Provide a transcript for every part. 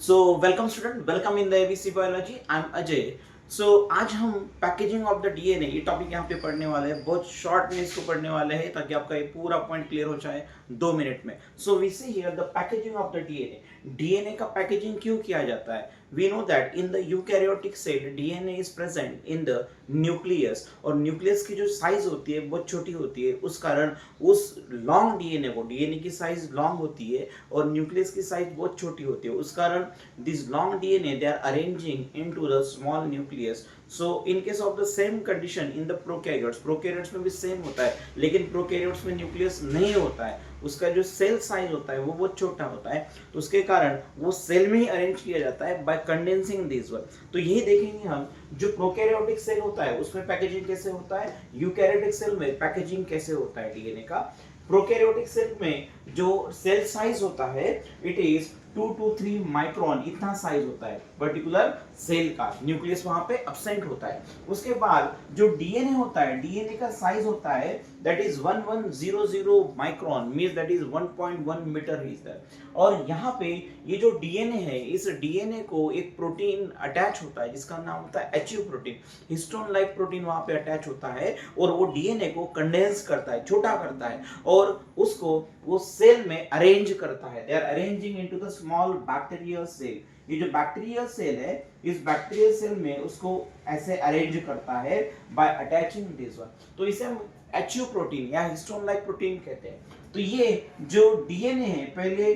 So welcome student, welcome in the ABC biology. I am Ajay. So आज हम packaging of the DNA ये topic यहाँ पे पढ़ने वाले हैं। बहुत शॉर्ट में इसको पढ़ने वाले हैं ताकि आपका ये पूरा पॉइंट क्लियर हो जाए 2 मिनट में। So we see here the packaging of the DNA. DNA का पैकेजिंग क्यों किया जाता है? We know that in the eukaryotic cell DNA is present in the nucleus, और न्यूक्लियस की जो साइज होती है बहुत छोटी होती है। उस कारण उस लॉन्ग डीएनए को, डीएनए की साइज लॉन्ग होती है और न्यूक्लियस की साइज बहुत छोटी होती है। उस कारण this long DNA they are arranging into the small nucleus. So in case of the same condition in the prokaryotes, prokaryotes में भी सेम होता है, लेकिन प्रोकैरियोट्स में न्यूक्लियस नहीं होता है। उसका जो सेल साइज होता है वो बहुत छोटा होता है, तो उसके कारण वो सेल में ही अरेंज किया जाता है बाय कंडेंसिंग दिस वन। तो यही देखेंगे हम, जो प्रोकैरियोटिक सेल होता है उसमें पैकेजिंग कैसे होता है, यूकैरियोटिक सेल में पैकेजिंग कैसे होता है डीएनए का। प्रोकैरियोटिक सेल में जो सेल साइज होता है इट इज 2 to 3 माइक्रोन, इतना साइज होता है पर्टिकुलर सेल का। न्यूक्लियस वहां पे अब्सेंट होता है। उसके बाद जो डीएनए होता है, डीएनए का साइज होता है that is 1100 micron, means that is 1.1 metre is that. और यहाँ पे ये जो डीएनए है, इस डीएनए को एक प्रोटीन अटैच होता है जिसका नाम होता है HU protein. Histone like protein वहां पे अटैच होता है और वो डीएनए को कंडेंस करता है, छोटा करता है और उसको वो सेल में अरेंज करता है। They are arranging into the small bacterial cell. ये जो बैक्टीरियल सेल है, इस बैक्टीरियल सेल में उसको ऐसे अरेंज करता है बाय अटैचिंग दिस वन। तो इसे हम एचयू प्रोटीन या हिस्टोन लाइक प्रोटीन कहते हैं। तो ये जो डीएनए है पहले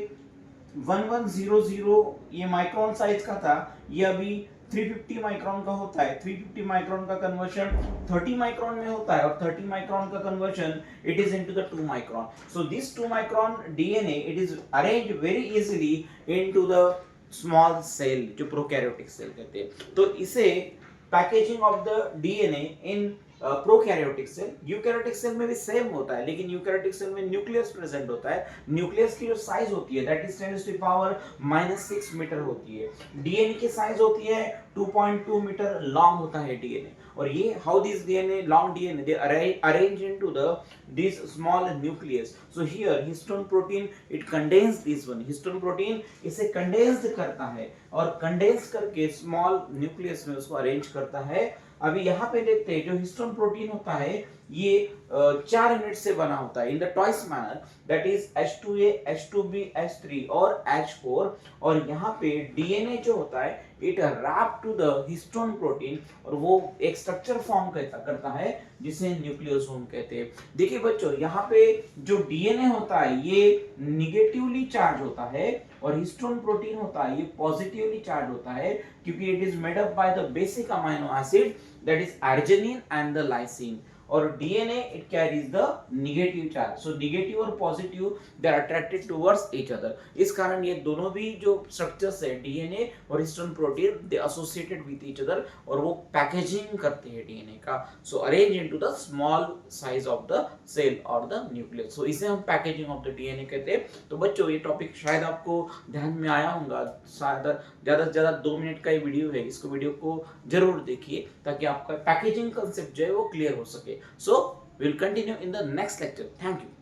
1100 ये माइक्रोन साइज का था, ये अभी 350 माइक्रोन का होता है। 350 माइक्रोन का कन्वर्शन 30 माइक्रोन में होता है और 30 माइक्रोन का conversion it is into the 2 micron. So this 2 micron DNA it is arranged very easily into the small cell, जो प्रोकैरियोटिक सेल कहते हैं। तो इसे packaging of the DNA in prokaryotic cell. Eukaryotic cell में भी same होता है, लेकिन यूकैरियोटिक सेल में न्यूक्लियस प्रेजेंट होता है। न्यूक्लियस की जो साइज होती है दैट इज 10⁻⁻6 मीटर होती है। डीएनए की साइज होती है 2.2 मीटर लॉन्ग होता है डीएनए। और ये how this DNA, long DNA, they arrange into the this small nucleus. So here histone protein it condense this one. Histone protein इसे कंडेंस्ड करता है और कंडेंस करके स्मॉल न्यूक्लियस में उसको अरेंज करता है। अभी यहाँ पे देखते हैं जो हिस्टोन प्रोटीन होता है ये 4 यूनिट से बना होता है in the twice manner, that is H2A, H2B, H3 और H4। और यहाँ पे डीएनए जो होता है it wrap to the histone protein और वो एक स्ट्रक्चर फॉर्म करता है जिसे न्यूक्लियोसोम कहते हैं। देखिए बच्चों, यहाँ पे जो डीएनए होता है ये निगेटिवली चार्ज होता है और हिस्टोन प्रोटीन होता है ये पॉजिटिवली चार्ज होता है, क्योंकि it is made up by the basic amino acid that is arginine and the lysine. और DNA it carries the negative charge. So negative और positive they are attracted towards each other. इस कारण ये दोनों भी जो स्ट्रक्चर्स है DNA और histone protein they associated with each other और वो पैकेजिंग करते हैं डीएनए का। So arrange into the small size of the cell और द न्यूक्लियस। सो इसे हम पैकेजिंग ऑफ द डीएनए कहते हैं। तो बच्चों, ये टॉपिक शायद आपको ध्यान में आया होगा। ज्यादा से ज्यादा 2 मिनट का ही वीडियो है, इसको वीडियो को जरूर देखिए ताकि आपका पैकेजिंग कंसेप्ट जो है वो क्लियर हो सके। So we'll continue in the next lecture. Thank you.